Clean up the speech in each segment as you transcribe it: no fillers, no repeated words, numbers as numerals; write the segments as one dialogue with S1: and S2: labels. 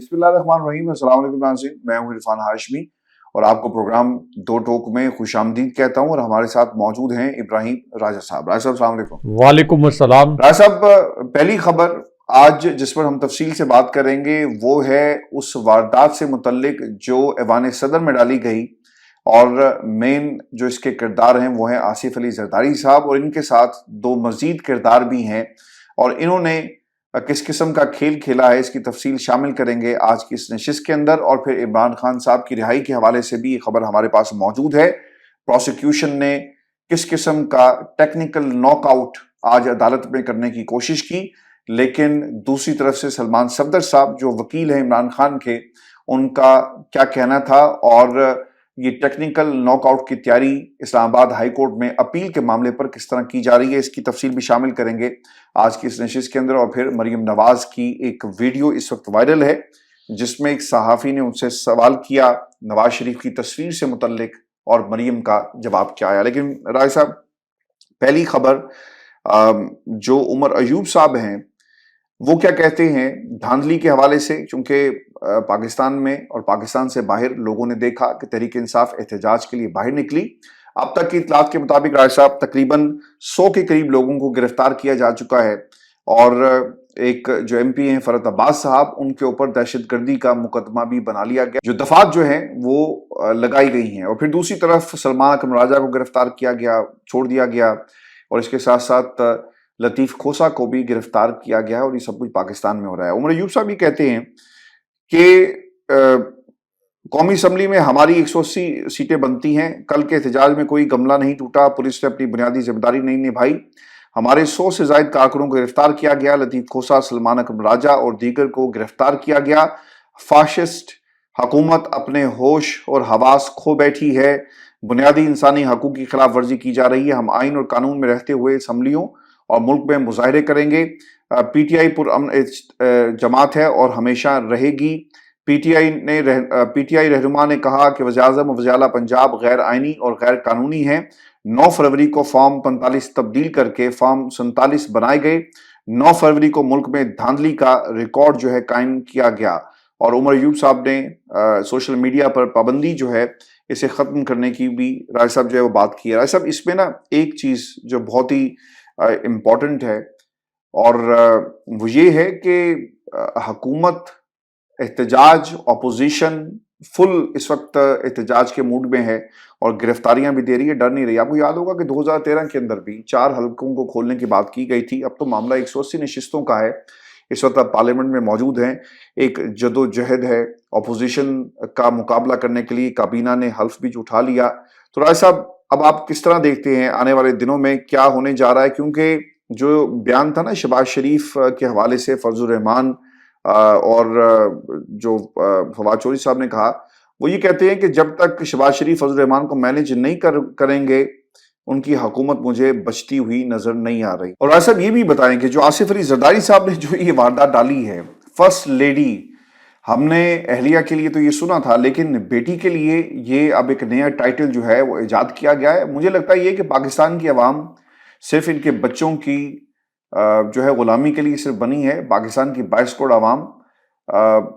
S1: बिस्मिल्लाहिर्रहमानिर्रहीम। अस्सलाम वालेकुम नाज़रीन, मैं हूं इरफान हाशमी और आपको प्रोग्राम दो टोक में खुशामदीद कहता हूं। और हमारे साथ मौजूद हैं इब्राहिम राजा साहब। राजा साहब अस्सलाम वालेकुम।
S2: वालेकुम अस्सलाम।
S1: राजा साहब, पहली खबर आज जिस पर हम तफसील से बात करेंगे वो है उस वारदात से मुतल्लिक जो ऐवान सदर में डाली गई, और मेन जो इसके किरदार हैं वो हैं आसिफ अली जरदारी साहब, और इनके साथ दो मजीद किरदार भी हैं और इन्होंने किस किस्म का खेल खेला है इसकी तफसील शामिल करेंगे आज की इस नशिस्त के अंदर। और फिर इमरान खान साहब की रिहाई के हवाले से भी ये खबर हमारे पास मौजूद है। प्रोसिक्यूशन ने किस किस्म का टेक्निकल नॉकआउट आज अदालत में करने की कोशिश की, लेकिन दूसरी तरफ से सलमान सफदर साहब जो वकील हैं इमरान खान के, उनका क्या कहना था, और ये टेक्निकल नॉकआउट की तैयारी इस्लामाबाद हाई कोर्ट में अपील के मामले पर किस तरह की जा रही है, इसकी तफसील भी शामिल करेंगे आज की इस नशिस्त के अंदर। और फिर मरियम नवाज की एक वीडियो इस वक्त वायरल है जिसमें एक सहाफ़ी ने उनसे सवाल किया नवाज शरीफ की तस्वीर से मुतल्लिक, और मरियम का जवाब क्या आया। लेकिन राय साहब, पहली खबर जो उमर अयूब साहब हैं वो क्या कहते हैं धांधली के हवाले से, क्योंकि पाकिस्तान में और पाकिस्तान से बाहर लोगों ने देखा कि तहरीक इंसाफ एहतजाज के लिए बाहर निकली। अब तक की इतलात के मुताबिक राय साहब तकरीबन 100 के करीब लोगों को गिरफ्तार किया जा चुका है, और एक जो MP हैं फरत अब्बास साहब, उनके ऊपर दहशतगर्दी का मुकदमा भी बना लिया गया, जो दफात जो है वो लगाई गई हैं। और फिर दूसरी तरफ सलमान अकरम राजा को गिरफ्तार किया गया, छोड़ दिया गया, और इसके साथ साथ लतीफ खोसा को भी गिरफ्तार किया गया है, और ये सब कुछ पाकिस्तान में हो रहा है। उमर अयूब साहब भी कहते हैं कि कौमी असम्बली में हमारी 180 सीटें बनती हैं, कल के एहतजाज में कोई गमला नहीं टूटा, पुलिस ने अपनी बुनियादी जिम्मेदारी नहीं निभाई, हमारे 100 से ज्यादा कारकुनों को गिरफ्तार किया गया, लतीफ खोसा, सलमान अकरम राजा और दीगर को गिरफ्तार किया गया। फाशिस्ट हुकूमत अपने होश और हवास खो बैठी है, बुनियादी इंसानी हकूक की खिलाफ वर्जी की जा रही है। हम आइन और कानून में रहते हुए असम्बलियों और मुल्क में मुजाहरे करेंगे। PTI पुरअमन जमात है और हमेशा रहेगी। PTI रहनुमा ने कहा कि वज़ीर-ए-आज़म और वज़ीर आला पंजाब गैर आइनी और गैर कानूनी हैं। 9 फरवरी को फॉर्म 45 तब्दील करके फॉर्म 47 बनाए गए। 9 फरवरी को मुल्क में धांधली का रिकॉर्ड जो है कायम किया गया। और उमर अयूब साहब ने सोशल मीडिया पर पाबंदी जो है इसे खत्म करने की भी राय साहब जो है वो बात की है। राय साहब, इसमें ना एक चीज जो बहुत ही इम्पोर्टेंट है, और वो ये है कि हुकूमत, एहतजाज, अपोजिशन फुल इस वक्त एहतजाज के मूड में है और गिरफ्तारियां भी दे रही है, डर नहीं रही। आपको याद होगा कि 2013 के अंदर भी 4 हलकों को खोलने की बात की गई थी। अब तो मामला 180 नशिस्तों का है। इस वक्त आप पार्लियामेंट में मौजूद हैं, एक जदोजहद है, अपोजिशन का मुकाबला करने के लिए काबीना ने हल्फ भी उठा लिया। तो राय साहब, अब आप किस तरह देखते हैं आने वाले दिनों में क्या होने जा रहा है, क्योंकि जो बयान था ना शहबाज शरीफ के हवाले से, फजलुर रहमान और जो फवाद चौधरी साहब ने कहा, वो ये कहते हैं कि जब तक शहबाज शरीफ फजलुर रहमान को मैनेज नहीं करेंगे उनकी हुकूमत मुझे बचती हुई नजर नहीं आ रही। और राय साहब ये भी बताएं कि जो आसिफ अली जरदारी साहब ने जो ये वारदात डाली है, फर्स्ट लेडी, हमने अहलिया के लिए तो ये सुना था, लेकिन बेटी के लिए ये अब एक नया टाइटल जो है वो इजाद किया गया है। मुझे लगता है ये कि पाकिस्तान की आवाम सिर्फ इनके बच्चों की जो है गुलामी के लिए सिर्फ बनी है। पाकिस्तान की 22 करोड़ आवाम,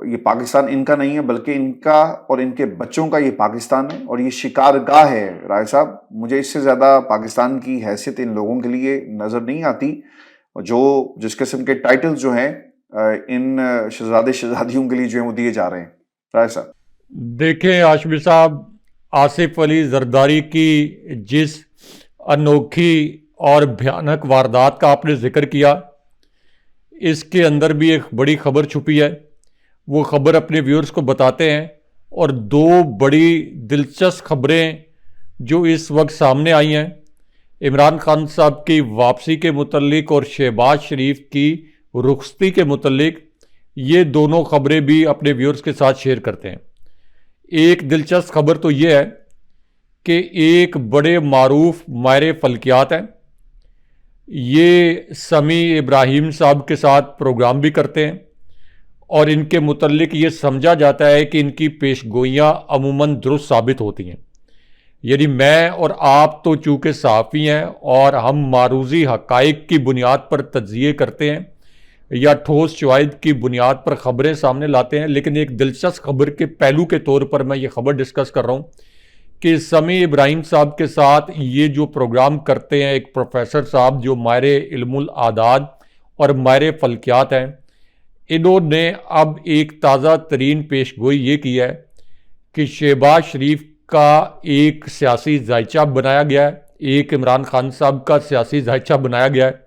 S1: ये पाकिस्तान इनका नहीं है बल्कि इनका और इनके बच्चों का ये पाकिस्तान है, और ये शिकारगाह है। राय साहब, मुझे इससे ज़्यादा पाकिस्तान की हैसियत इन लोगों के लिए नज़र नहीं आती, जो जिस किस्म के टाइटल्स जो हैं इन शहजादे शहजादियों के लिए जो है वो दिए जा रहे हैं। राय साहब
S2: देखें हाशमी साहब, आसिफ अली जरदारी की जिस अनोखी और भयानक वारदात का आपने जिक्र किया, इसके अंदर भी एक बड़ी खबर छुपी है। वो खबर अपने व्यूअर्स को बताते हैं। और 2 बड़ी दिलचस्प खबरें जो इस वक्त सामने आई हैं, इमरान खान साहब की वापसी के मुतल्लिक और शहबाज शरीफ की रुखसती के मुतल्लिक, ये दोनों खबरें भी अपने व्यूअर्स के साथ शेयर करते हैं। एक दिलचस्प खबर तो ये है कि एक बड़े मारूफ माहिर फल्कियात हैं, ये समी इब्राहिम साहब के साथ प्रोग्राम भी करते हैं, और इनके मुतल्लिक ये समझा जाता है कि इनकी पेशगोइयाँ अमूमन दुरुस्त साबित होती हैं। यानी मैं और आप तो चूँकि सहाफ़ी हैं और हम मारूजी हक़ाइक़ की बुनियाद पर तज्ज़िये करते हैं, या ठोस शवाहिद की बुनियाद पर ख़बरें सामने लाते हैं, लेकिन एक दिलचस्प खबर के पहलू के तौर पर मैं ये खबर डिस्कस कर रहा हूँ कि समी इब्राहिम साहब के साथ ये जो प्रोग्राम करते हैं एक प्रोफेसर साहब जो माहिर इल्मुल आदाद और माहिर फल्कियात हैं, इन्होंने अब एक ताज़ा तरीन पेशगोई ये की है कि शहबाज शरीफ का एक सियासी जायचा बनाया गया है, एक इमरान खान साहब का सियासी जायचा बनाया गया है,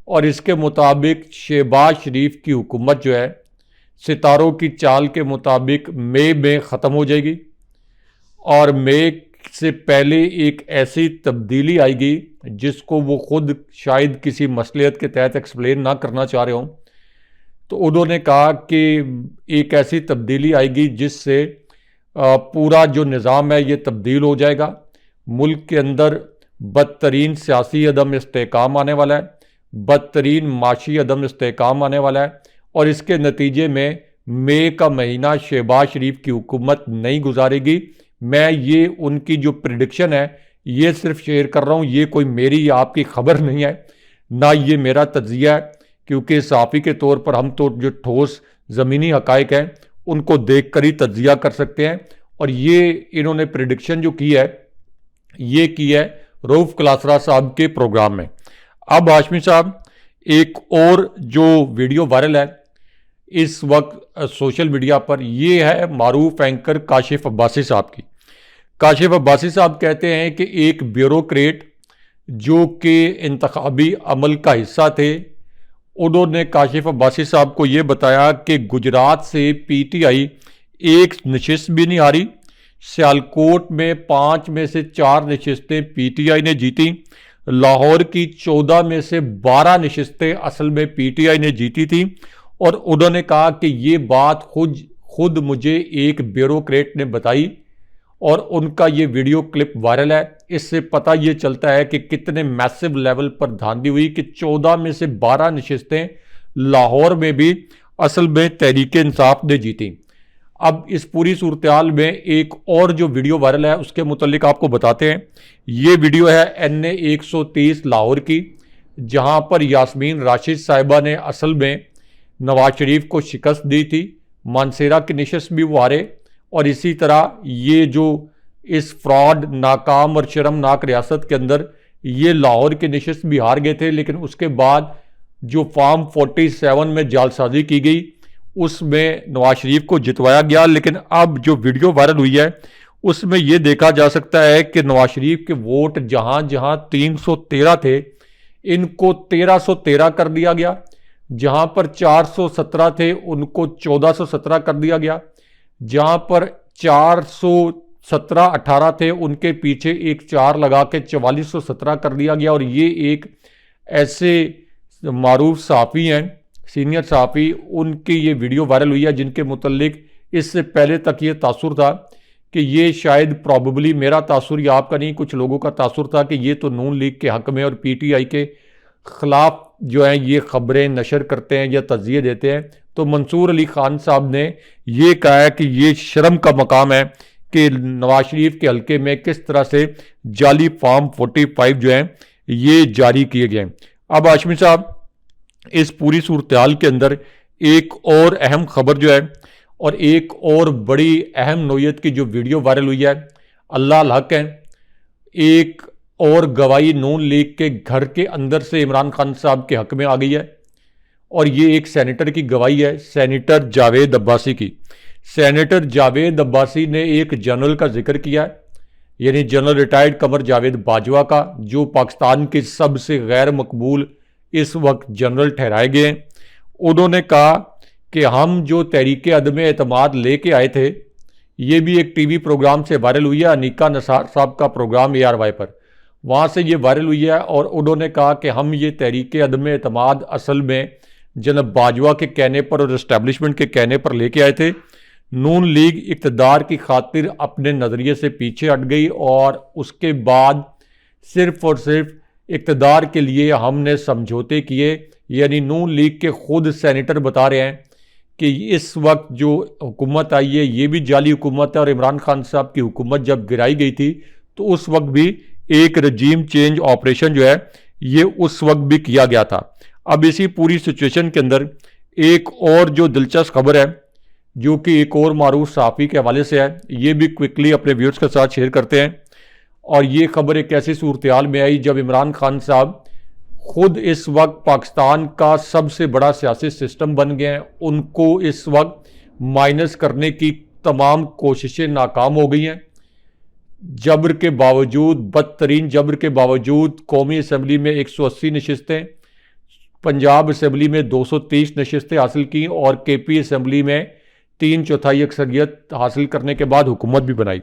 S2: और इसके मुताबिक शहबाज शरीफ की हुकूमत जो है सितारों की चाल के मुताबिक मई में ख़त्म हो जाएगी और मई से पहले एक ऐसी तब्दीली आएगी जिसको वो खुद शायद किसी मसलियत के तहत एक्सप्लेन ना करना चाह रहे हों। तो उन्होंने कहा कि एक ऐसी तब्दीली आएगी जिससे पूरा जो निज़ाम है ये तब्दील हो जाएगा, मुल्क के अंदर बदतरीन सियासी अदम इस्तेहकाम आने वाला है, बदतरीन माशी अदम इस्तेहकाम आने वाला है, और इसके नतीजे में मई का महीना शहबाज शरीफ की हुकूमत नहीं गुजारेगी। मैं ये उनकी जो प्रिडिक्शन है ये सिर्फ शेयर कर रहा हूँ, ये कोई मेरी या आपकी खबर नहीं है, ना ये मेरा तज्जिया है, क्योंकि सहाफ़ी के तौर पर हम तो जो ठोस ज़मीनी हक़ाइक़ हैं उनको देख कर ही तज्जिया कर सकते हैं। और ये इन्होंने प्रिडिक्शन जो की है ये की है रऊफ़ क्लासरा साहब के प्रोग्राम में। अब हाशमी साहब, एक और जो वीडियो वायरल है इस वक्त सोशल मीडिया पर, ये है मारूफ एंकर काशिफ अब्बासी साहब की। काशिफ अब्बासी साहब कहते हैं कि एक ब्यूरोक्रेट जो कि इंतखाबी अमल का हिस्सा थे, उन्होंने काशिफ अब्बासी साहब को ये बताया कि गुजरात से पीटीआई एक नशिस्त भी नहीं हारी, सियालकोट में 5 में से 4 नशिस्तें पीटीआई ने जीती, लाहौर की 14 में से 12 नशिस्तें असल में पीटीआई ने जीती थी। और उन्होंने कहा कि ये बात खुद मुझे एक ब्यूरोक्रेट ने बताई और उनका ये वीडियो क्लिप वायरल है। इससे पता ये चलता है कि कितने मैसिव लेवल पर धांधली हुई कि 14 में से 12 नशिस्तें लाहौर में भी असल में तहरीक इंसाफ ने जीती। अब इस पूरी सूरत में एक और जो वीडियो वायरल है उसके मुतालिक आपको बताते हैं। ये वीडियो है NA 130 लाहौर की, जहां पर यास्मीन राशिद साहिबा ने असल में नवाज शरीफ को शिकस्त दी थी, मानसेरा की नशिस्त भी वो हारे, और इसी तरह ये जो इस फ्रॉड नाकाम और शर्मनाक रियासत के अंदर ये लाहौर की नशिस्त भी हार गए थे। लेकिन उसके बाद जो फॉर्म 47 में जालसाजी की गई उसमें नवाज शरीफ को जितवाया गया। लेकिन अब जो वीडियो वायरल हुई है उसमें यह देखा जा सकता है कि नवाज शरीफ के वोट जहां जहां 313 थे इनको 1313 कर दिया गया, जहां पर 417 थे उनको 1417 कर दिया गया, जहां पर 417-18 थे उनके पीछे एक 4 लगा के 4417 कर दिया गया। और ये एक ऐसे मारूफ सहाफ़ी हैं, सीनियर सहाफ़ी, उनकी ये वीडियो वायरल हुई है जिनके मुतल्लिक इससे पहले तक ये तासुर था कि ये शायद प्रॉबली मेरा तासुर या आपका नहीं, कुछ लोगों का तासुर था कि ये तो नून लीग के हक़ में और पीटीआई के ख़िलाफ़ जो है ये ख़बरें नशर करते हैं या तज़िये देते हैं। तो मंसूर अली ख़ान साहब ने ये कहा है कि ये शर्म का मकाम है कि नवाज शरीफ के हल्के में किस तरह से जाली फॉर्म 45 जो है ये जारी किए गए। अब हाशमी साहब, इस पूरी सूरत-ए-हाल के अंदर एक और अहम खबर जो है और एक और बड़ी अहम नोयत की जो वीडियो वायरल हुई है, अल्लाह अल हक है, एक और गवाही नून लीग के घर के अंदर से इमरान खान साहब के हक में आ गई है। और ये एक सेनेटर की गवाही है, सेनेटर जावेद अब्बासी की। सेनेटर जावेद अब्बासी ने एक जनरल का जिक्र किया है, यानी जनरल रिटायर्ड कमर जावेद बाजवा का, जो पाकिस्तान के सबसे गैर मकबूल इस वक्त जनरल ठहराए गए हैं। उन्होंने कहा कि हम जो तहरीक अदम एतमाद लेके आए थे, ये भी एक टीवी प्रोग्राम से वायरल हुई है, अनीका नसार साहब का प्रोग्राम ARY पर, वहाँ से ये वायरल हुई है। और उन्होंने कहा कि हम ये तहरीक अदम एतमाद असल में जनाब बाजवा के कहने पर और इस्टेब्लिशमेंट के कहने पर लेके आए थे। नून लीग इक़्तिदार की खातिर अपने नज़रिए से पीछे हट गई और उसके बाद सिर्फ़ और सिर्फ इक़्तिदार के लिए हमने समझौते किए। यानी नून लीग के खुद सेनेटर बता रहे हैं कि इस वक्त जो हुकूमत आई है ये भी जाली हुकूमत है, और इमरान खान साहब की हुकूमत जब गिराई गई थी तो उस वक्त भी एक रजीम चेंज ऑपरेशन जो है ये उस वक्त भी किया गया था। अब इसी पूरी सिचुएशन के अंदर एक और जो दिलचस्प खबर है, जो कि एक और मारूफ सहाफ़ी के हवाले से है, ये भी क्विकली अपने व्यूअर्स के साथ शेयर करते हैं। और ये खबर एक ऐसी सूरत-ए-हाल में आई जब इमरान खान साहब खुद इस वक्त पाकिस्तान का सबसे बड़ा सियासी सिस्टम बन गए हैं। उनको इस वक्त माइनस करने की तमाम कोशिशें नाकाम हो गई हैं। जबर के बावजूद, बदतरीन जबर के बावजूद कौमी असम्बली में 180 नशिस्तें, पंजाब असम्बली में 230 नशिस्तें हासिल की और केपी असम्बली में 3/4 अक्सरियत हासिल करने के बाद हुकूमत भी बनाई।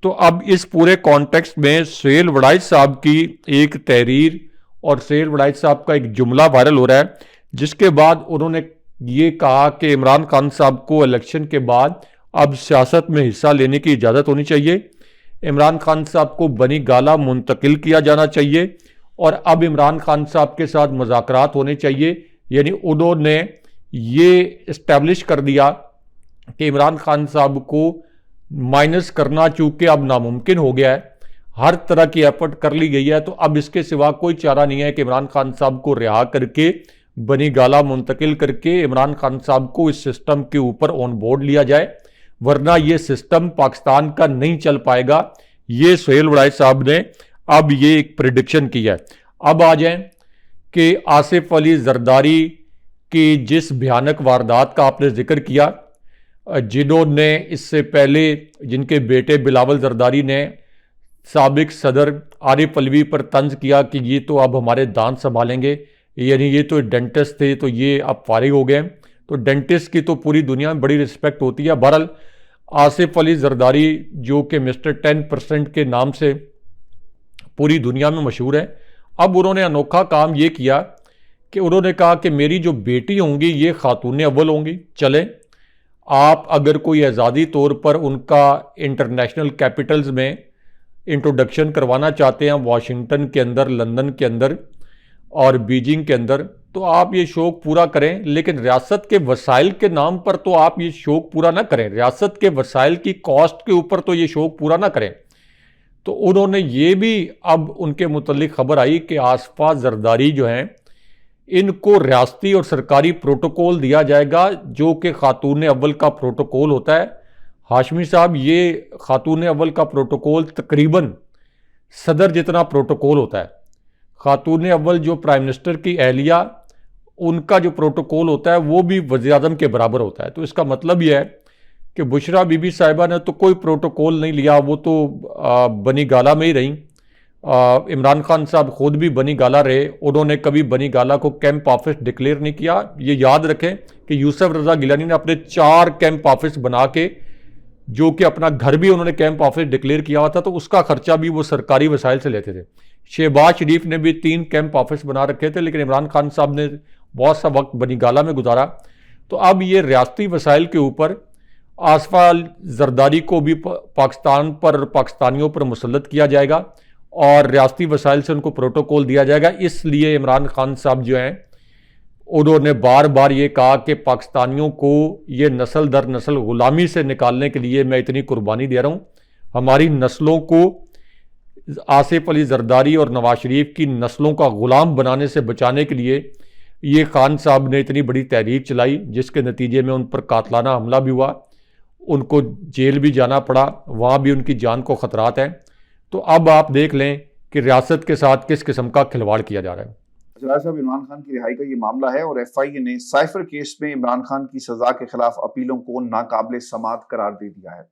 S2: तो अब इस पूरे कॉन्टेक्स्ट में सुहेल वड़ाइच साहब की एक तहरीर और सुहेल वड़ाइच साहब का एक जुमला वायरल हो रहा है, जिसके बाद उन्होंने ये कहा कि इमरान खान साहब को इलेक्शन के बाद अब सियासत में हिस्सा लेने की इजाज़त होनी चाहिए। इमरान खान साहब को बनी गाला मुंतकिल किया जाना चाहिए और अब इमरान खान साहब के साथ मुज़ाकरात होने चाहिए। यानी उन्होंने ये इस्टेब्लिश कर दिया कि इमरान खान साहब को माइनस करना चूंकि अब नामुमकिन हो गया है, हर तरह की एफर्ट कर ली गई है, तो अब इसके सिवा कोई चारा नहीं है कि इमरान खान साहब को रिहा करके बनी गाला मुंतकिल करके इमरान खान साहब को इस सिस्टम के ऊपर ऑन बोर्ड लिया जाए, वरना ये सिस्टम पाकिस्तान का नहीं चल पाएगा। ये सुहेल वड़ाइच साहब ने अब ये एक प्रिडिक्शन किया है। अब आ जाएं कि आसिफ अली जरदारी की जिस भयानक वारदात का आपने जिक्र किया, जिन्होंने इससे पहले जिनके बेटे बिलावल जरदारी ने साबिक सदर आरिफ अलवी पर तंज किया कि ये तो अब हमारे दांत संभालेंगे, यानी ये तो डेंटिस्ट थे तो ये अब फारिग हो गए। तो डेंटिस्ट की तो पूरी दुनिया में बड़ी रिस्पेक्ट होती है। बहरहाल आसिफ अली जरदारी जो कि मिस्टर 10% के नाम से पूरी दुनिया में मशहूर है, अब उन्होंने अनोखा काम ये किया कि उन्होंने कहा कि मेरी जो बेटी होंगी ये खातून अव्वल होंगी। चलें, आप अगर कोई आज़ादी तौर पर उनका इंटरनेशनल कैपिटल्स में इंट्रोडक्शन करवाना चाहते हैं, वाशिंगटन के अंदर, लंदन के अंदर और बीजिंग के अंदर, तो आप ये शौक़ पूरा करें, लेकिन रियासत के वसाइल के नाम पर तो आप ये शौक़ पूरा ना करें, रियासत के वसाइल की कॉस्ट के ऊपर तो ये शौक़ पूरा ना करें। तो उन्होंने ये भी, अब उनके मुतल्लिक खबर आई कि आसफा जरदारी जो हैं, इनको रियासती और सरकारी प्रोटोकॉल दिया जाएगा जो कि खातून अव्वल का प्रोटोकॉल होता है। हाशमी साहब, ये खातून अव्वल का प्रोटोकॉल तकरीबन सदर जितना प्रोटोकॉल होता है। खातून अव्वल जो प्राइम मिनिस्टर की अहलिया, उनका जो प्रोटोकॉल होता है वो भी वज़ीर आज़म के बराबर होता है। तो इसका मतलब यह है कि बुशरा बीबी साहिबा ने तो कोई प्रोटोकॉल नहीं लिया, वो तो बनी गाला में ही रहीं। इमरान खान साहब खुद भी बनी गाला रहे, उन्होंने कभी बनी गाला को कैंप ऑफिस डिक्लेयर नहीं किया। ये याद रखें कि यूसुफ रजा गिलानी ने अपने 4 कैंप ऑफिस बना के, जो कि अपना घर भी उन्होंने कैंप ऑफिस डिक्लेयर किया हुआ था, तो उसका खर्चा भी वो सरकारी वसाइल से लेते थे। शहबाज शरीफ ने भी 3 कैंप ऑफिस बना रखे थे, लेकिन इमरान खान साहब ने बहुत सा वक्त बनी गाला में गुजारा। तो अब ये रियासती वसाइल के ऊपर आसफा जरदारी को भी पाकिस्तान पर, पाकिस्तानियों पर मुसल्लत किया जाएगा और रियासती वसाइल से उनको प्रोटोकॉल दिया जाएगा। इसलिए इमरान खान साहब जो हैं, उन्होंने बार बार ये कहा कि पाकिस्तानियों को ये नस्ल दर नस्ल गुलामी से निकालने के लिए मैं इतनी कुर्बानी दे रहा हूँ। हमारी नस्लों को आसिफ अली जरदारी और नवाज शरीफ की नस्लों का गुलाम बनाने से बचाने के लिए ये खान साहब ने इतनी बड़ी तहरीक चलाई, जिसके नतीजे में उन पर कातलाना हमला भी हुआ, उनको जेल भी जाना पड़ा, वहाँ भी उनकी जान को ख़तरात हैं। तो अब आप देख लें कि रियासत के साथ किस किस्म का खिलवाड़ किया जा रहा है।
S1: जरा साहब, इमरान खान की रिहाई का ये मामला है और एफआईए ने साइफर केस में इमरान खान की सजा के खिलाफ अपीलों को नाकाबिले समाअत करार दे दिया है।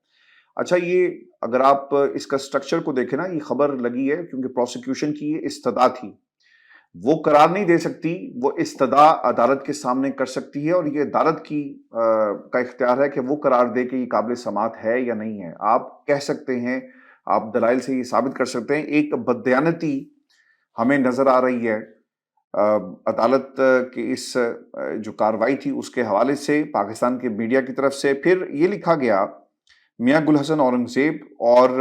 S1: अच्छा, ये अगर आप इसका स्ट्रक्चर को देखें ना, ये खबर लगी है क्योंकि प्रोसिक्यूशन की ये इस्तदा थी, वो करार नहीं दे सकती, वो इस्तदा अदालत के सामने कर सकती है और ये अदालत की का इख्तियार है कि वो करार दे कि ये काबिल समाअत है या नहीं है। आप कह सकते हैं, आप दलाइल से ये साबित कर सकते हैं। एक बददयानती हमें नजर आ रही है अदालत की इस जो कार्रवाई थी उसके हवाले से पाकिस्तान के मीडिया की तरफ से। फिर ये लिखा गया मियां गुल हसन औरंगजेब और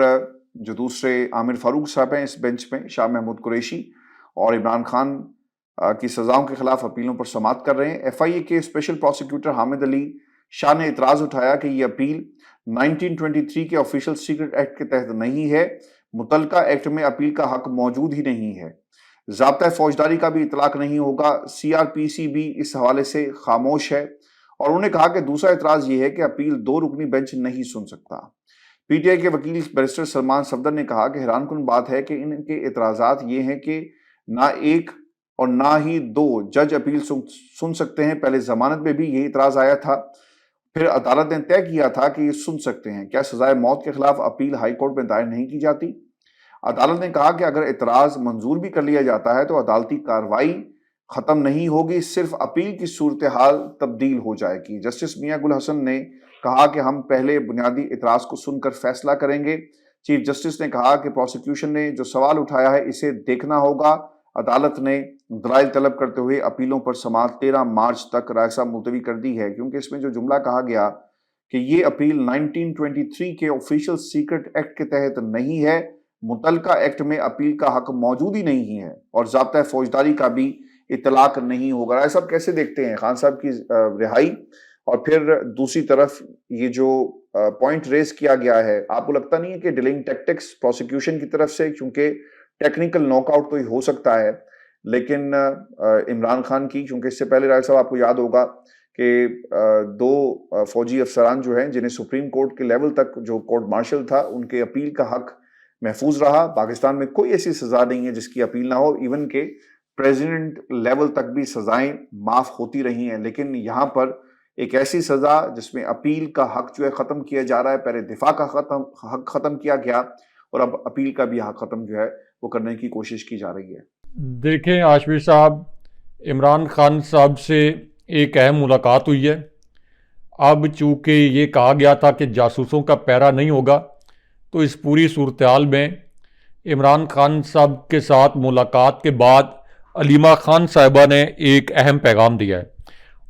S1: जो दूसरे आमिर फारूक साहब हैं इस बेंच में, शाह महमूद कुरैशी, और इमरान खान की सजाओं के खिलाफ अपीलों पर समाअत कर रहे हैं। एफआईए के स्पेशल प्रोसिक्यूटर हामिद अली शाह ने इतराज उठाया कि यह अपील 1923 के ऑफिशियल सीक्रेट एक्ट के तहत नहीं है, मुतलका एक्ट में अपील का हक मौजूद ही नहीं है। ज़ाब्ता फौजदारी का भी इतलाक नहीं होगा। CRPC भी इस हवाले से खामोश है और उन्होंने कहा कि दूसरा एतराज़ ये है कि अपील 2 रुकनी बेंच नहीं सुन सकता। PTI के वकील बैरिस्टर सलमान सफदर ने कहा कि हैरानकुन बात है कि इनके एतराज़ात ये हैं कि ना एक और ना ही 2 जज अपील सुन सकते हैं। पहले जमानत में भी यही इतराज़ आया था, फिर अदालत ने तय किया था कि ये सुन सकते हैं। क्या सजाए मौत के खिलाफ अपील हाई कोर्ट में दायर नहीं की जाती? अदालत ने कहा कि अगर एतराज़ मंजूर भी कर लिया जाता है तो अदालती कार्रवाई खत्म नहीं होगी, सिर्फ अपील की सूरत हाल तब्दील हो जाएगी। जस्टिस मियां गुल हसन ने कहा कि हम पहले बुनियादी एतराज़ को सुनकर फैसला करेंगे। चीफ जस्टिस ने कहा कि प्रोसिक्यूशन ने जो सवाल उठाया है इसे देखना होगा। अदालत ने दलाइल तलब करते हुए अपीलों पर समाअत 13 मार्च तक रायसा मुलतवी कर दी है, क्योंकि इसमें जो जुमला कहा गया कि ये अपील 1923 के ऑफिशियल सीक्रेट एक्ट के तहत नहीं है, मुतलका एक्ट में अपील का हक मौजूद ही नहीं है और ज़ाब्ता फौजदारी का भी इतलाक नहीं होगा। राय साहब कैसे देखते हैं खान साहब की रिहाई और फिर दूसरी तरफ ये जो पॉइंट रेज किया गया है, आपको लगता नहीं है कि डिलेइंग टैक्टिक्स प्रोसिक्यूशन की तरफ से, क्योंकि टेक्निकल नॉकआउट तो हो सकता है, लेकिन इमरान खान की, क्योंकि इससे पहले राय साहब आपको याद होगा कि 2 फौजी अफसरान जो हैं जिन्हें सुप्रीम कोर्ट के लेवल तक जो कोर्ट मार्शल था उनके अपील का हक महफूज रहा। पाकिस्तान में कोई ऐसी सजा नहीं है जिसकी अपील ना हो, इवन के प्रेसिडेंट लेवल तक भी सजाएं माफ होती रही हैं, लेकिन यहाँ पर एक ऐसी सजा जिसमें अपील का हक जो है खत्म किया जा रहा है। पहले दिफा का हक खत्म किया गया और अब अपील का भी हक खत्म जो है वो करने की कोशिश की जा रही है।
S2: देखें आशवी साहब, इमरान खान साहब से एक अहम मुलाकात हुई है। अब चूँकि ये कहा गया था कि जासूसों का पैरा नहीं होगा, तो इस पूरी सूरत हाल में इमरान खान साहब के साथ मुलाकात के बाद अलीमा खान साहिबा ने एक अहम पैगाम दिया है।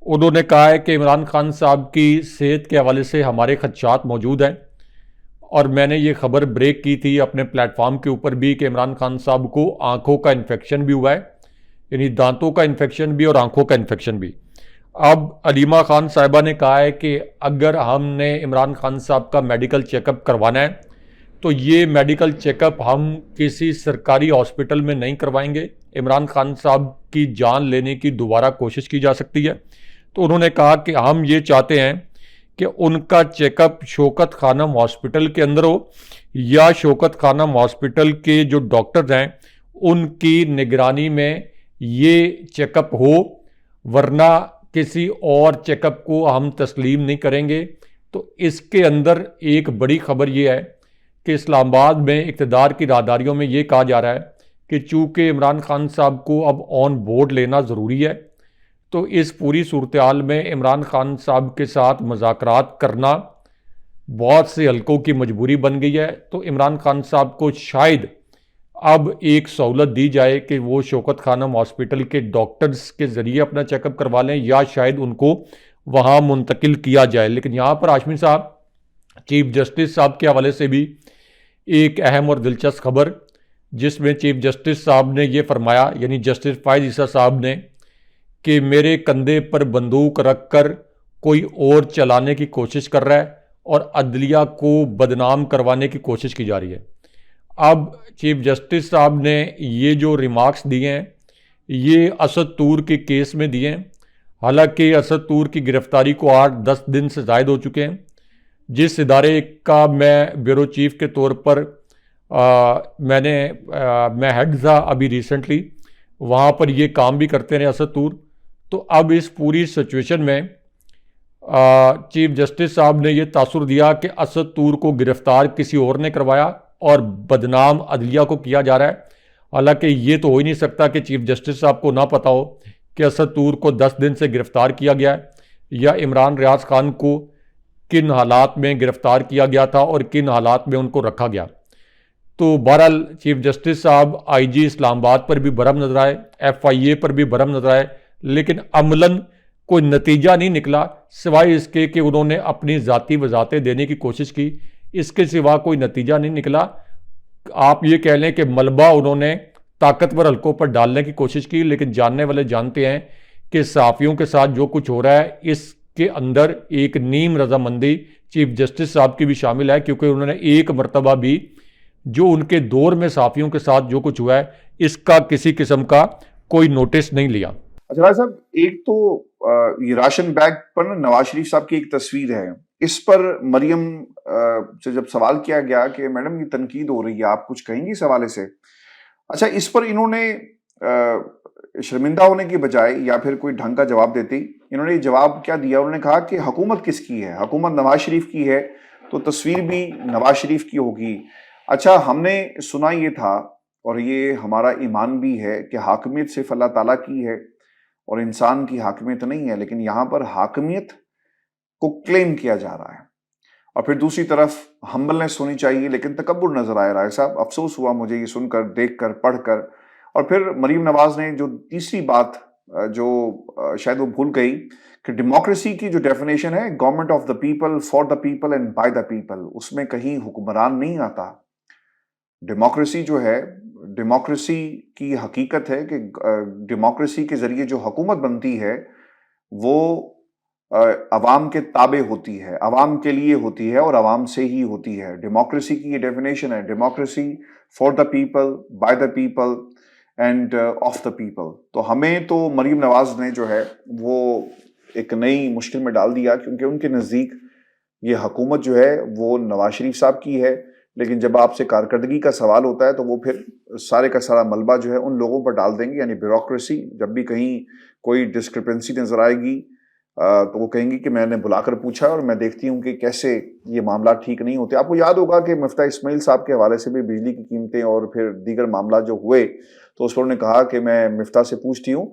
S2: उन्होंने कहा है कि इमरान खान साहब की सेहत के हवाले से हमारे खदशात मौजूद हैं और मैंने ये खबर ब्रेक की थी अपने प्लेटफॉर्म के ऊपर भी कि इमरान खान साहब को आंखों का इन्फेक्शन भी हुआ है, यानी दांतों का इन्फेक्शन भी और आंखों का इन्फेक्शन भी। अब अलीमा खान साहिबा ने कहा है कि अगर हमने इमरान खान साहब का मेडिकल चेकअप करवाना है तो ये मेडिकल चेकअप हम किसी सरकारी हॉस्पिटल में नहीं करवाएंगे। इमरान खान साहब की जान लेने की दोबारा कोशिश की जा सकती है। तो उन्होंने कहा कि हम ये चाहते हैं कि उनका चेकअप शौकत खानम हॉस्पिटल के अंदर हो या शौकत खानम हॉस्पिटल के जो डॉक्टर्स हैं उनकी निगरानी में ये चेकअप हो, वरना किसी और चेकअप को हम तस्लीम नहीं करेंगे। तो इसके अंदर एक बड़ी खबर ये है कि इस्लामाबाद में इक़्तिदार की राहदारियों में ये कहा जा रहा है कि चूँकि इमरान खान साहब को अब ऑन बोर्ड लेना ज़रूरी है, तो इस पूरी सूरत हाल में इमरान खान साहब के साथ मुज़ाकरात करना बहुत से हलकों की मजबूरी बन गई है। तो इमरान खान साहब को शायद अब एक सहूलत दी जाए कि वो शौकत खानम हॉस्पिटल के डॉक्टर्स के ज़रिए अपना चेकअप करवा लें या शायद उनको वहाँ मुंतकिल किया जाए। लेकिन यहाँ पर हाशमी साहब, चीफ जस्टिस साहब के हवाले से भी एक अहम और दिलचस्प खबर, जिसमें चीफ जस्टिस साहब ने ये फरमाया, यानी जस्टिस फायद ईसा साहब ने, कि मेरे कंधे पर बंदूक रखकर कोई और चलाने की कोशिश कर रहा है और अदलिया को बदनाम करवाने की कोशिश की जा रही है। अब चीफ जस्टिस साहब ने ये जो रिमार्क्स दिए हैं ये असद तूर के केस में दिए हैं। हालांकि असद तूर की गिरफ्तारी को 8-10 दिन से ज़ायद हो चुके हैं। जिस इदारे का मैं ब्यूरो चीफ के तौर पर मैं हेड था अभी रिसेंटली, वहाँ पर ये काम भी करते रहे असद तूर। तो अब इस पूरी सिचुएशन में चीफ जस्टिस साहब ने ये तासुर दिया कि असद तूर को गिरफ्तार किसी और ने करवाया और बदनाम अदलिया को किया जा रहा है। हालांकि ये तो हो ही नहीं सकता कि चीफ जस्टिस साहब को ना पता हो कि असद तूर को 10 दिन से गिरफ्तार किया गया है या इमरान रियाज खान को किन हालात में गिरफ्तार किया गया था और किन हालात में उनको रखा गया। तो बहरहाल चीफ जस्टिस साहब IG इस्लामाबाद पर भी बरहम नजर आए, FIA पर भी बरहम नजर आए, लेकिन अमलन कोई नतीजा नहीं निकला सिवाय इसके कि उन्होंने अपनी ज़ाती वजाहतें देने की कोशिश की। इसके सिवा कोई नतीजा नहीं निकला। आप ये कह लें कि मलबा उन्होंने ताकतवर हलकों पर डालने की कोशिश की, लेकिन जानने वाले जानते हैं कि सहाफ़ियों के साथ जो कुछ हो रहा है इसके अंदर एक नीम रजामंदी चीफ जस्टिस साहब की भी शामिल है, क्योंकि उन्होंने एक मरतबा भी जो उनके दौर में सहाफ़ियों के साथ जो कुछ हुआ है इसका किसी किस्म का कोई नोटिस नहीं लिया।
S1: अच्छा राय साहब, एक तो ये राशन बैग पर ना नवाज शरीफ साहब की एक तस्वीर है, इस पर मरियम से जब सवाल किया गया कि मैडम ये तनकीद हो रही है, आप कुछ कहेंगी इस हवाले से। अच्छा, इस पर इन्होंने शर्मिंदा होने की बजाय या फिर कोई ढंग का जवाब देती, इन्होंने ये जवाब क्या दिया, उन्होंने कहा कि हुकूमत किसकी है, हुकूमत नवाज शरीफ की है, तो तस्वीर भी नवाज शरीफ की होगी। अच्छा, हमने सुना ये था और ये हमारा ईमान भी है कि हाकमियत सिर्फ अल्लाह ताला की है और इंसान की हाकमियत नहीं है, लेकिन यहाँ पर हाकमियत को क्लेम किया जा रहा है। और फिर दूसरी तरफ हम्बलनेस होनी चाहिए, लेकिन तकब्बुर नजर आया। राय साहब, अफसोस हुआ मुझे ये सुनकर, देखकर, पढ़कर। और फिर मरीम नवाज ने जो तीसरी बात जो शायद वो भूल गई कि डेमोक्रेसी की जो डेफिनेशन है, government of the people, for the people and by the people, उसमें कहीं हुक्मरान नहीं आता। डेमोक्रेसी जो है, डेमोक्रेसी की हकीकत है कि डेमोक्रेसी के जरिए जो हुकूमत बनती है वो अवाम के ताबे होती है, अवाम के लिए होती है और अवाम से ही होती है। डेमोक्रेसी की ये डेफिनेशन है, democracy for the people, by the people end of the people. तो हमें तो मरीम नवाज ने जो है वो एक नई मुश्किल में डाल दिया, क्योंकि उनके नज़दीक ये हुकूमत जो है वो नवाज शरीफ साहब की है, लेकिन जब आपसे कारकर्दगी का सवाल होता है तो वो फिर सारे का सारा मलबा जो है उन लोगों पर डाल देंगे, यानी ब्यूरोक्रेसी। जब भी कहीं कोई डिस्क्रिपेंसी नजर आएगी तो वो कहेंगी कि मैंने बुलाकर पूछा और मैं देखती हूँ कि कैसे ये मामला ठीक नहीं होते। आपको याद होगा कि मुफ्ता इस्माइल साहब के हवाले से भी बिजली की कीमतें और फिर दीगर मामला जो हुए, तो उस पर उन्होंने कहा कि मैं मुफ्ता से पूछती हूँ।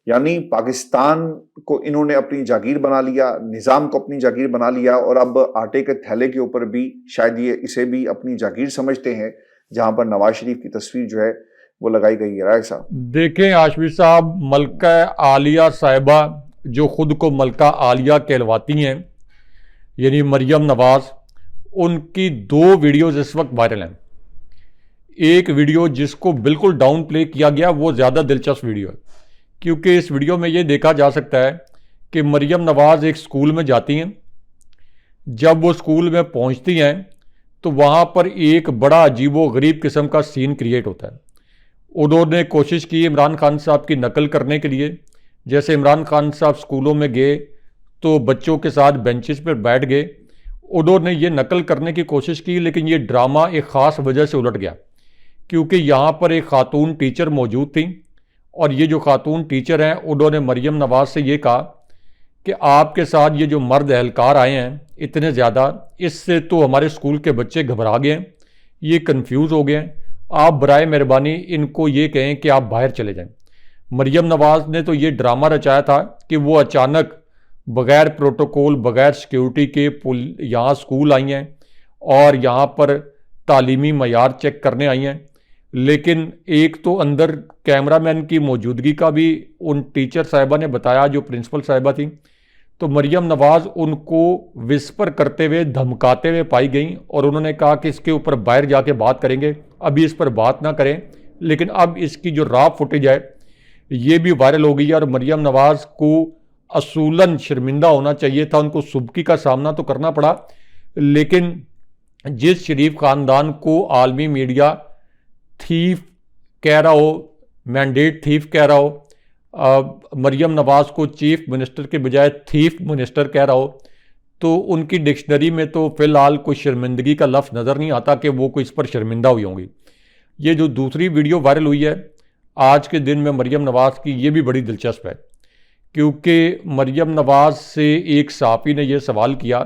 S1: यानी पाकिस्तान को इन्होंने अपनी जागीर बना लिया, निज़ाम को अपनी जागीर बना लिया, और अब आटे के थैले के ऊपर भी शायद ये इसे भी अपनी जागीर समझते हैं, जहां पर नवाज शरीफ की तस्वीर जो है वो लगाई गई है। राय साहब
S2: देखें आशवी साहब, मलका आलिया साहिबा जो खुद को मलका आलिया कहलवाती हैं, यानी मरियम नवाज, उनकी 2 वीडियोज़ इस वक्त वायरल हैं। एक वीडियो जिसको बिल्कुल डाउन प्ले किया गया वो ज़्यादा दिलचस्प वीडियो है, क्योंकि इस वीडियो में ये देखा जा सकता है कि मरियम नवाज एक स्कूल में जाती हैं। जब वो स्कूल में पहुंचती हैं तो वहाँ पर एक बड़ा अजीबो गरीब किस्म का सीन क्रिएट होता है। उन्होंने कोशिश की इमरान खान साहब की नकल करने के लिए। जैसे इमरान खान साहब स्कूलों में गए तो बच्चों के साथ बेंचेस पर बैठ गए, उन्होंने ये नकल करने की कोशिश की, लेकिन ये ड्रामा एक ख़ास वजह से उलट गया, क्योंकि यहाँ पर एक ख़ातून टीचर मौजूद थी और ये जो ख़ातून टीचर हैं उन्होंने मरियम नवाज से ये कहा कि आपके साथ ये जो मर्द एहलकार आए हैं इतने ज़्यादा, इससे तो हमारे स्कूल के बच्चे घबरा गए हैं, ये कंफ्यूज हो गए हैं, आप बराए मेहरबानी इनको ये कहें कि आप बाहर चले जाएं। मरियम नवाज ने तो ये ड्रामा रचाया था कि वो अचानक बग़ैर प्रोटोकॉल, बग़ैर सिक्योरिटी के यहाँ स्कूल आई हैं और यहाँ पर तालीमी मयार चेक करने आई हैं। लेकिन एक तो अंदर कैमरामैन की मौजूदगी का भी उन टीचर साहिबा ने बताया, जो प्रिंसिपल साहिबा थी, तो मरियम नवाज उनको विस्पर करते हुए, धमकाते हुए पाई गई और उन्होंने कहा कि इसके ऊपर बाहर जाके बात करेंगे, अभी इस पर बात ना करें। लेकिन अब इसकी जो रॉ फुटेज है ये भी वायरल हो गई है और मरियम नवाज को असूलन शर्मिंदा होना चाहिए था, उनको सुबकी का सामना तो करना पड़ा। लेकिन जिस शरीफ ख़ानदान को आलमी मीडिया थीफ कह रहा हो, मैंडेट थीफ कह रहा हो, मरियम नवाज को चीफ मिनिस्टर के बजाय थीफ मिनिस्टर कह रहा हो, तो उनकी डिक्शनरी में तो फ़िलहाल कोई शर्मिंदगी का लफ्ज़ नज़र नहीं आता कि वो कोई इस पर शर्मिंदा हुई होंगी। ये जो दूसरी वीडियो वायरल हुई है आज के दिन में मरियम नवाज की, ये भी बड़ी दिलचस्प है, क्योंकि मरियम नवाज से एक सहाफ़ी ने यह सवाल किया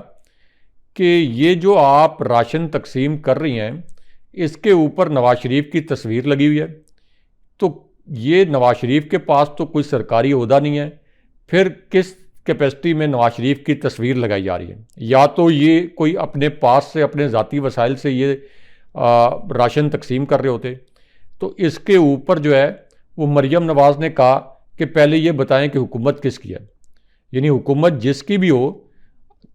S2: कि ये जो आप राशन तकसीम कर रही हैं इसके ऊपर नवाज शरीफ की तस्वीर लगी हुई है, तो ये नवाज शरीफ के पास तो कोई सरकारी ओहदा नहीं है, फिर किस कैपेसिटी में नवाज शरीफ की तस्वीर लगाई जा रही है? या तो ये कोई अपने पास से, अपने ज़ाती वसाइल से ये राशन तकसीम कर रहे होते। तो इसके ऊपर जो है वो मरियम नवाज ने कहा कि पहले ये बताएं कि हुकूमत किसकी है, यानी हुकूमत जिसकी भी हो,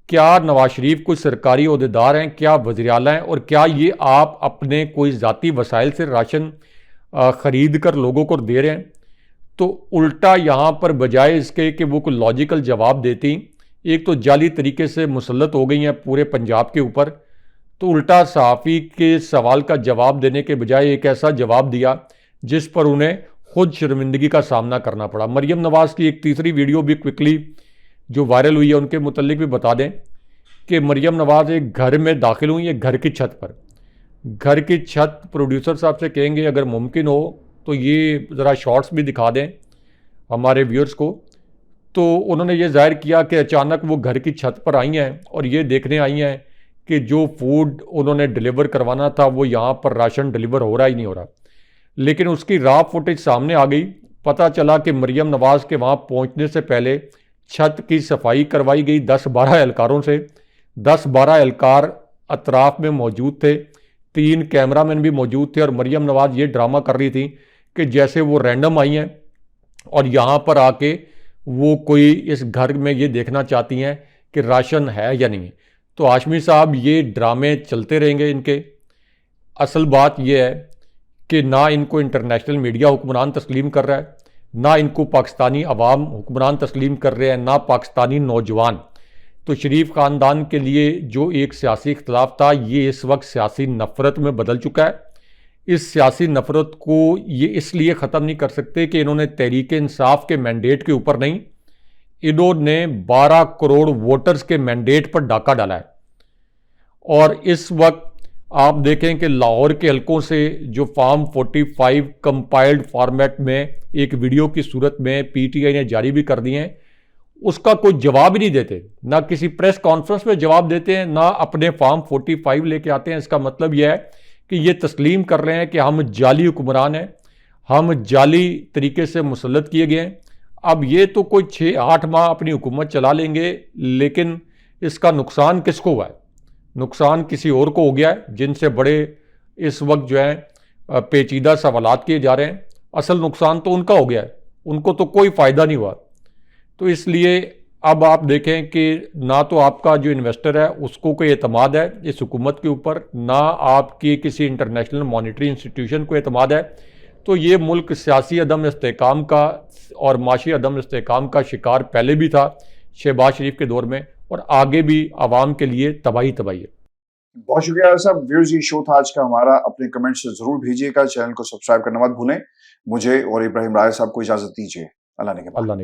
S2: क्या नवाज शरीफ कोई सरकारी ओहदेदार हैं, क्या वज़ीर आला हैं, और क्या ये आप अपने कोई ज़ाती वसाइल से राशन ख़रीद कर लोगों को दे रहे हैं? तो उल्टा यहाँ पर बजाय इसके कि वो कोई लॉजिकल जवाब देती, एक तो जाली तरीके से मुसल्लत हो गई हैं पूरे पंजाब के ऊपर, तो उल्टा सहाफ़ी के सवाल का जवाब देने के बजाय एक ऐसा जवाब दिया जिस पर उन्हें खुद शर्मिंदगी का सामना करना पड़ा। मरियम नवाज़ की एक तीसरी वीडियो भी क्विकली जो वायरल हुई है उनके मुतल्लिक भी बता दें कि मरियम नवाज़ एक घर में दाखिल हुई है, घर की छत पर। घर की छत प्रोड्यूसर साहब से कहेंगे अगर मुमकिन हो तो ये ज़रा शॉर्ट्स भी दिखा दें हमारे व्यूअर्स को। तो उन्होंने ये जाहिर किया कि अचानक वो घर की छत पर आई हैं और ये देखने आई हैं कि जो फूड उन्होंने डिलीवर करवाना था वो यहाँ पर राशन डिलीवर हो रहा ही नहीं हो रहा। लेकिन उसकी रॉ फुटेज सामने आ गई। पता चला कि मरियम नवाज़ के वहाँ पहुँचने से पहले छत की सफाई करवाई गई 10-12 एहलकारों से। 10-12 एहलकार अतराफ में मौजूद थे, 3 कैमरामैन भी मौजूद थे और मरियम नवाज़ ये ड्रामा कर रही थी कि जैसे वो रैंडम आई हैं और यहाँ पर आके वो कोई इस घर में ये देखना चाहती हैं कि राशन है या नहीं। तो हाशमी साहब ये ड्रामे चलते रहेंगे इनके। असल बात यह है कि ना इनको इंटरनेशनल मीडिया हुक्मरान तस्लीम कर रहा है, ना इनको पाकिस्तानी अवाम हुक्मरान तस्लीम कर रहे हैं, ना पाकिस्तानी नौजवान। तो शरीफ ख़ानदान के लिए जो एक सियासी इख्तलाफ था ये इस वक्त सियासी नफ़रत में बदल चुका है। इस सियासी नफ़रत को ये इसलिए ख़त्म नहीं कर सकते कि इन्होंने तहरीक इंसाफ के मैंडेट के ऊपर नहीं, इन्होंने 12 करोड़ वोटर्स के मैंडेट पर डाका डाला है। और इस वक्त आप देखें कि लाहौर के हलकों से जो फॉर्म 45 कंपाइल्ड फॉर्मेट में एक वीडियो की सूरत में पीटीआई ने जारी भी कर दिए हैं, उसका कोई जवाब ही नहीं देते, ना किसी प्रेस कॉन्फ्रेंस में जवाब देते हैं, ना अपने फॉर्म 45 लेके आते हैं। इसका मतलब यह है कि ये तस्लीम कर रहे हैं कि हम जाली हुक्मरान हैं, हम जाली तरीके से मुसल्लत किए गए हैं। अब ये तो कोई 6-8 माह अपनी हुकूमत चला लेंगे, लेकिन इसका नुकसान किसको हुआ है? नुकसान किसी और को हो गया है, जिनसे बड़े इस वक्त जो है पेचीदा सवालात किए जा रहे हैं। असल नुकसान तो उनका हो गया है, उनको तो कोई फ़ायदा नहीं हुआ। तो इसलिए अब आप देखें कि ना तो आपका जो इन्वेस्टर है उसको कोई एतमाद है इस हुकूमत के ऊपर, ना आपकी किसी इंटरनेशनल मॉनिटरी इंस्टीट्यूशन को एतमाद है। तो ये मुल्क सियासी अदम इस्तेहकाम का और माशी अदम इस्तेहकाम का शिकार पहले भी था शहबाज शरीफ के दौर में, और आगे भी आवाम के लिए तबाही है।
S1: बहुत शुक्रिया साहब। व्यूअर्स, ये शो था आज का हमारा। अपने कमेंट्स जरूर भेजिएगा, चैनल को सब्सक्राइब करना मत भूलें। मुझे और इब्राहिम राय साहब को इजाजत दीजिए। अल्लाह ने के बाद।